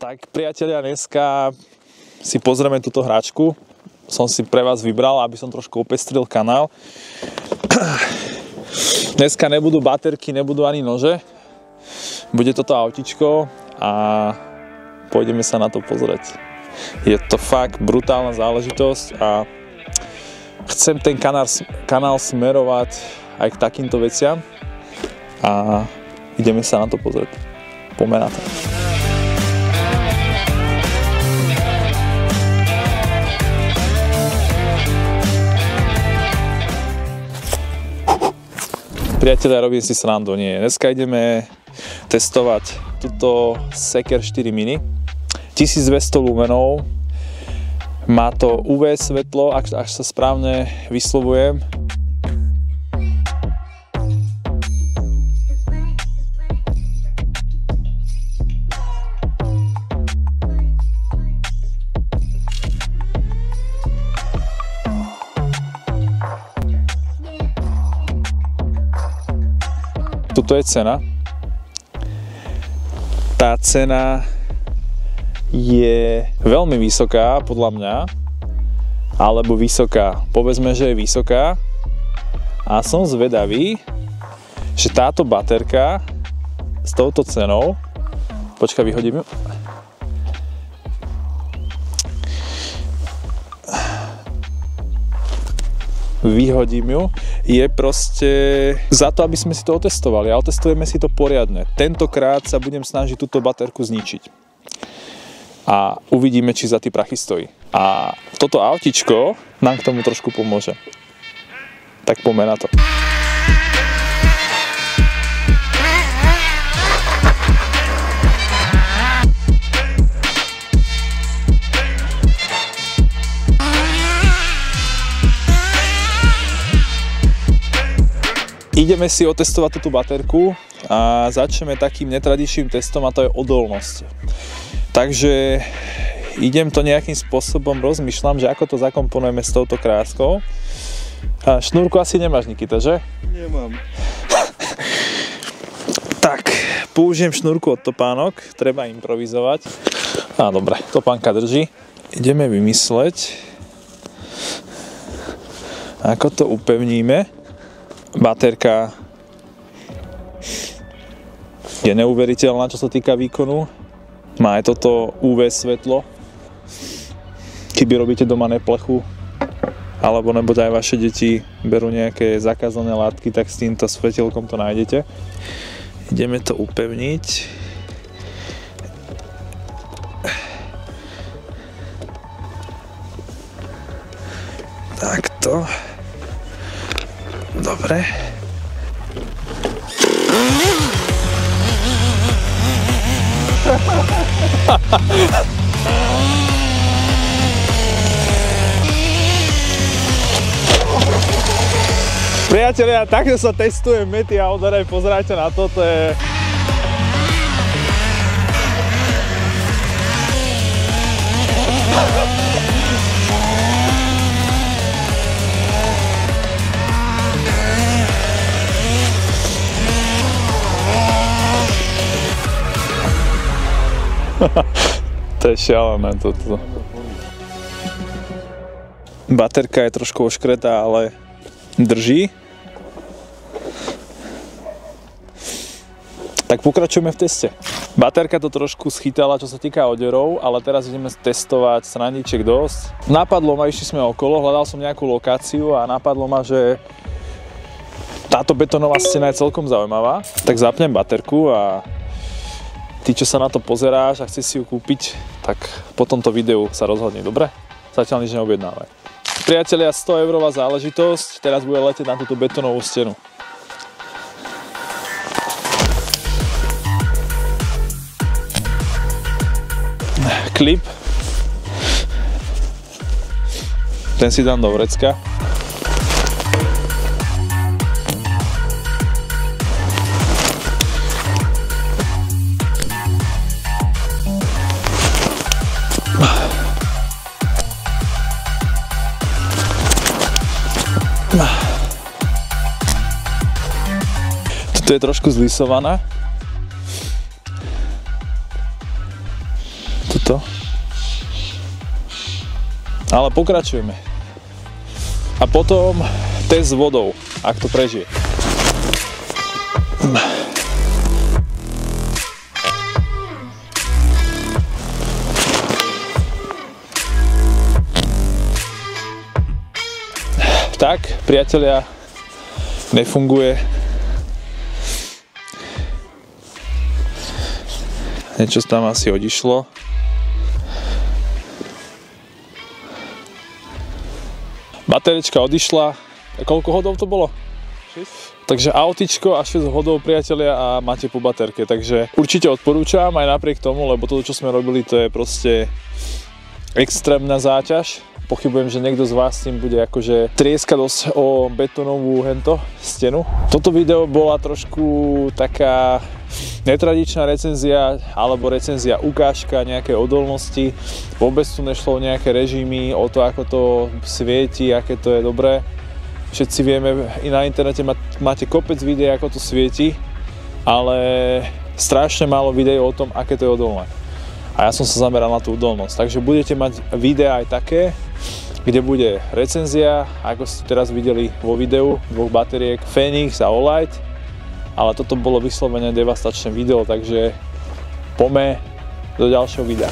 Tak priatelia, dneska si pozrieme túto hračku. Som si pre vás vybral, aby som trošku opestril kanál. Dneska nebudú baterky, nebudú ani nože. Bude toto autičko a pôjdeme sa na to pozrieť. Je to fakt brutálna záležitosť a chcem ten kanál smerovať aj k takýmto veciam a ideme sa na to pozrieť. Poďme na to. Priatelia, robím si srandu, nie. Dneska ideme testovať túto Seker 4 Mini. 1200 lumenov. Má to UV svetlo, ak sa správne vyslovujem. Toto je cena. Tá cena je veľmi vysoká, podľa mňa, alebo vysoká. Povedzme, že je vysoká. A som zvedavý, že táto baterka s touto cenou, počkaj, vyhodím ju. Je proste za to, aby sme si to otestovali a otestujeme si to poriadne. Tentokrát sa budem snažiť túto baterku zničiť a uvidíme, či za tie prachy stojí. A toto autičko nám k tomu trošku pomôže. Tak poďme na to. Ideme si otestovať túto baterku a začneme takým netradičným testom a to je odolnosť. Takže idem to nejakým spôsobom, rozmýšľam, že ako to zakomponujeme s touto kráskou. A šnúrku asi nemáš, Nikita, že? Nemám. Tak, použijem šnúrku od topánok, treba improvizovať. Á, dobre, topánka drží. Ideme vymysleť, ako to upevníme. Baterka je neuveriteľná, čo sa týka výkonu. Má aj toto UV svetlo. Keby robíte doma neplechu, alebo nebo aj vaše deti berú nejaké zakázané látky, tak s týmto svetelkom to nájdete. Ideme to upevniť. Takto. Dobre. Priatelia, takto sa testuje mety a odore, pozerajte na to, to je... To je šialené toto. Baterka je trošku oškretá, ale drží. Tak pokračujeme v teste. Baterka to trošku schytala, čo sa týka oderov, ale teraz ideme testovať srandiček dosť. Napadlo ma, išli sme okolo, hľadal som nejakú lokáciu a napadlo ma, že táto betónová stena je celkom zaujímavá. Tak zapnem baterku a ty, čo sa na to pozeráš a chceš si ju kúpiť, tak po tomto videu sa rozhodni, dobre? Zatiaľ nič neobjednávaj. Priatelia, 100 eurová záležitosť, teraz bude letieť na túto betónovú stenu. Klip. Ten si dám do vrecka. Toto je trošku zlisované. Takto. Ale pokračujeme. A potom test s vodou, ak to prežije. Tak, priatelia, nefunguje. Niečo tam asi odišlo. Baterečka odišla. Koľko hodov to bolo? 6. Takže autičko a 6 hodov, priatelia, a máte po baterke. Takže určite odporúčam aj napriek tomu, lebo toto, čo sme robili, to je proste extrémna záťaž. Pochybujem, že niekto z vás s tým bude akože trieskať o betónovú stenu. Toto video bola trošku taká netradičná recenzia, alebo recenzia ukážka nejakej odolnosti. Vôbec tu nešlo o nejaké režimy, o to, ako to svieti, aké to je dobré. Všetci vieme, i na internete máte kopec videí, ako to svieti, ale strašne málo videí o tom, aké to je odolné. A ja som sa zameral na tú odolnosť. Takže budete mať videá aj také, kde bude recenzia, ako ste teraz videli vo videu, dvoch batériek Phoenix a Olight. Ale toto bolo vyslovene devastačné video, takže poďme do ďalšieho videa.